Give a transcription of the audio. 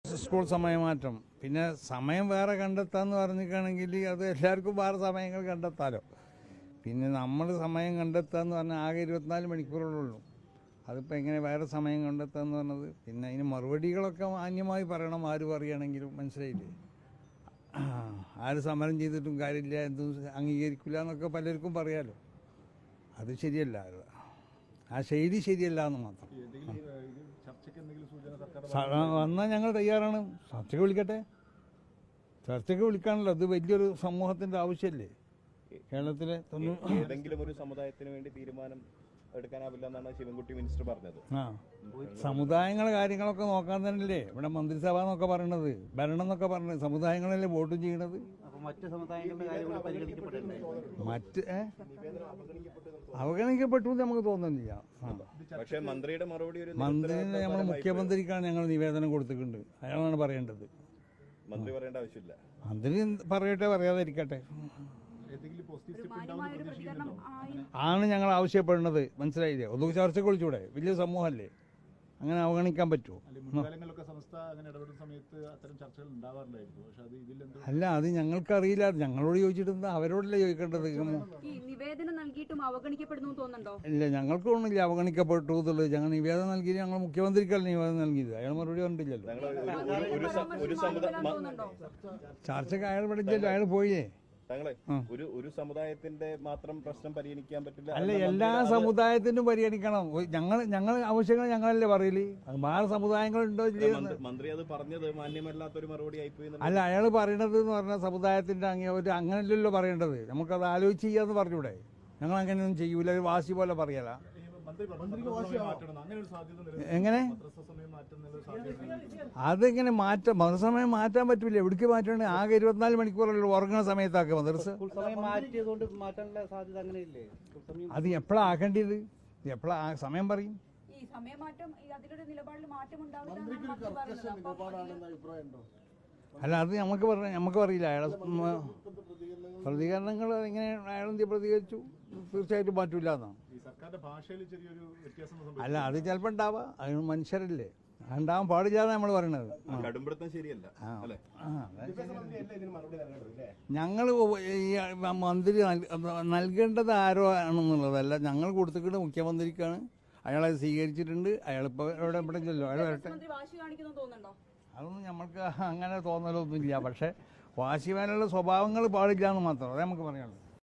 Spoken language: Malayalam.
സ്കൂൾ സമയമാറ്റം പിന്നെ സമയം വേറെ കണ്ടെത്താന്ന് പറഞ്ഞിരിക്കുകയാണെങ്കിൽ അത് എല്ലാവർക്കും വേറെ സമയങ്ങൾ കണ്ടെത്താമല്ലോ. പിന്നെ നമ്മൾ സമയം കണ്ടെത്താന്ന് പറഞ്ഞാൽ ആകെ 24 മണിക്കൂറുള്ളൂ. അതിപ്പോൾ എങ്ങനെ വേറെ സമയം കണ്ടെത്താന്ന് പറഞ്ഞത്? പിന്നെ അതിന് മറുപടികളൊക്കെ മാന്യമായി പറയണം. ആര് പറയുകയാണെങ്കിലും മനസ്സിലായില്ലേ? ആര് സമരം ചെയ്തിട്ടും കാര്യമില്ല, എന്തും അംഗീകരിക്കില്ല എന്നൊക്കെ പലർക്കും പറയാമല്ലോ. അത് ശരിയല്ല, ആ ശൈലി ശരിയല്ല എന്ന് മാത്രം. വന്നാൽ ഞങ്ങൾ തയ്യാറാണ്. ചർച്ചയ്ക്ക് വിളിക്കട്ടെ, ചർച്ചയ്ക്ക് വിളിക്കാണല്ലോ. അത് വലിയൊരു സമൂഹത്തിൻ്റെ ആവശ്യമല്ലേ കേരളത്തിലെ. ഏതെങ്കിലും ഒരു സമുദായത്തിന് വേണ്ടി തീരുമാനം എടുക്കാനാവില്ല എന്നാണ് ശിവൻകുട്ടി മിനിസ്റ്റർ പറഞ്ഞത്. സമുദായങ്ങളെ കാര്യങ്ങളൊക്കെ നോക്കാൻ തന്നെയല്ലേ ഇവിടെ മന്ത്രിസഭ എന്നൊക്കെ പറയണത്, ഭരണം എന്നൊക്കെ പറഞ്ഞത്. സമുദായങ്ങളല്ലേ വോട്ടും ചെയ്യണത്. അവഗണിക്കപ്പെട്ടു എന്ന് നമുക്ക് തോന്നുന്നില്ല. മന്ത്രിനെ നമ്മൾ മുഖ്യമന്ത്രിക്കാണ് ഞങ്ങൾ നിവേദനം കൊടുത്തിട്ടുണ്ട്. അയാളാണ് പറയേണ്ടത്. മന്ത്രി പറയേണ്ട ആവശ്യമില്ല. മന്ത്രി പറയട്ടെ, പറയാതിരിക്കട്ടെ ആണ് ഞങ്ങൾ ആവശ്യപ്പെടുന്നത്. മനസ്സിലായില്ലേ? ഒന്നും ചർച്ചയ്ക്ക് വിളിച്ചൂടെ? വലിയ സമൂഹമല്ലേ, അങ്ങനെ അവഗണിക്കാൻ പറ്റുമോ? അല്ല, അത് ഞങ്ങൾക്കറിയില്ല. ഞങ്ങളോട് ചോദിച്ചിട്ട് അവരോടല്ലേ ചോദിക്കേണ്ടത്. ഇല്ല, ഞങ്ങൾക്ക് തോന്നുന്നില്ല അവഗണിക്കപ്പെട്ടു എന്നുള്ളത്. ഞങ്ങൾ നിവേദനം നൽകിയത് ഞങ്ങൾ മുഖ്യമന്ത്രിക്കല്ല നിവേദനം നൽകിയത്. അയാൾ മറുപടി കണ്ടില്ലല്ലോ. ചർച്ചയ്ക്ക് അയാൾ പഠിച്ചല്ലോ, അയാൾ പോയേ. ഒരു സമുദായത്തിന്റെ മാത്രം പ്രശ്നം പരിഗണിക്കാൻ പറ്റില്ല. അല്ല, എല്ലാ സമുദായത്തിനും പരിഗണിക്കണം. ഞങ്ങൾ ആവശ്യങ്ങൾ ഞങ്ങളല്ലേ പറയല്. വേറെ സമുദായങ്ങളുണ്ടോ? മന്ത്രി അത് പറഞ്ഞത് മാന്യമല്ലാത്തൊരു മറുപടി ആയിപ്പോയി. അല്ല, അയാൾ പറയണത് എന്ന് പറഞ്ഞാൽ സമുദായത്തിന്റെ അങ്ങനെയല്ലല്ലോ പറയേണ്ടത്. നമുക്കത് ആലോചിച്ച് ചെയ്യാന്ന് പറഞ്ഞൂടെ? ഞങ്ങൾ അങ്ങനെയൊന്നും ചെയ്യൂല, ഒരു വാശി പോലെ പറയല. എങ്ങനെ അതെങ്ങനെ മാറ്റാം? മതസമയം മാറ്റാൻ പറ്റില്ല. എവിടേക്ക് മാറ്റണേ? ആകെ 24 മണിക്കൂറല്ലോ ഉറങ്ങുന്ന സമയത്താക്കുക മദ്രസ. അത് എപ്പോഴാ ആക്കേണ്ടത്? എപ്പോഴാ സമയം പറയും? അല്ല, അത് നമുക്ക് പറയില്ല. അയാളെ പ്രതികരണങ്ങൾ എങ്ങനെ അയാളെന്ത് പ്രതികരിച്ചു? തീർച്ചയായിട്ടും മാറ്റൂല എന്നാണ്. അല്ല, അത് ചിലപ്പോൾ ഉണ്ടാവാം. അത് മനുഷ്യരല്ലേ, ഉണ്ടാവാൻ പാടില്ലാതെ നമ്മൾ പറയണത്. ഞങ്ങൾ ഈ മന്ത്രി നൽകേണ്ടത് ആരോ ആണെന്നുള്ളതല്ല. ഞങ്ങൾ കൊടുത്തിട്ട് മുഖ്യമന്ത്രിക്കാണ്. അയാളെ സ്വീകരിച്ചിട്ടുണ്ട്. അയാളിപ്പോൾ ഇവിടെ ചെല്ലോ, അയാൾ വരട്ടെ. അതൊന്നും നമ്മൾക്ക് അങ്ങനെ തോന്നലൊന്നുമില്ല. പക്ഷെ വാശിവാനുള്ള സ്വഭാവങ്ങൾ പാടില്ല എന്ന് മാത്രം. അതേ നമുക്ക് പറയാനുള്ളൂ.